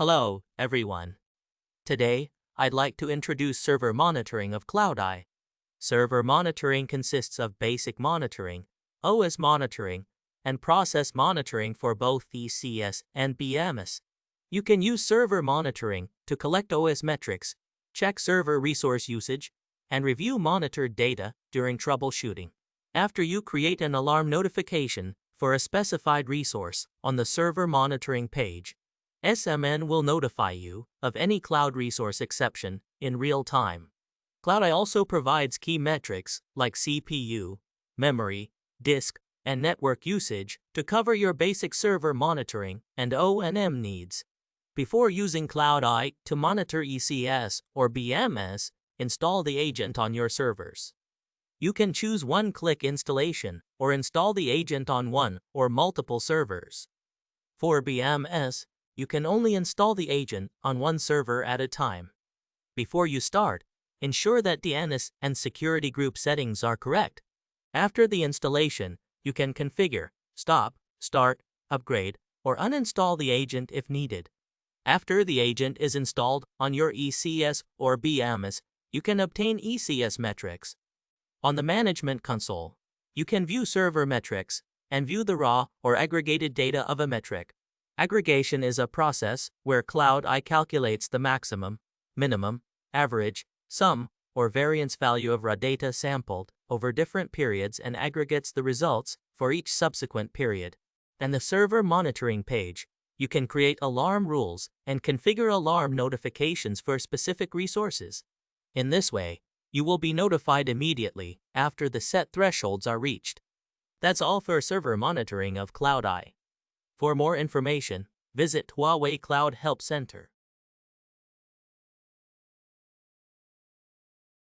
Hello, everyone. Today, I'd like to introduce server monitoring of CloudEye. Server monitoring consists of basic monitoring, OS monitoring, and process monitoring for both ECS and BMS. You can use server monitoring to collect OS metrics, check server resource usage, and review monitored data during troubleshooting. After you create an alarm notification for a specified resource on the server monitoring page, SMN will notify you of any cloud resource exception in real time. CloudEye also provides key metrics like CPU, memory, disk, and network usage to cover your basic server monitoring and O&M needs. Before using CloudEye to monitor ECS or BMS, install the agent on your servers. You can choose one-click installation or install the agent on one or multiple servers. For BMS, you can only install the agent on one server at a time. Before you start, ensure that DNS and security group settings are correct. After the installation, you can configure, stop, start, upgrade, or uninstall the agent if needed. After the agent is installed on your ECS or BMS, you can obtain ECS metrics. On the Management Console, you can view server metrics and view the raw or aggregated data of a metric. Aggregation is a process where CloudEye calculates the maximum, minimum, average, sum, or variance value of raw data sampled over different periods and aggregates the results for each subsequent period. And the server monitoring page, you can create alarm rules and configure alarm notifications for specific resources. In this way, you will be notified immediately after the set thresholds are reached. That's all for server monitoring of CloudEye. For more information, visit Huawei Cloud Help Center.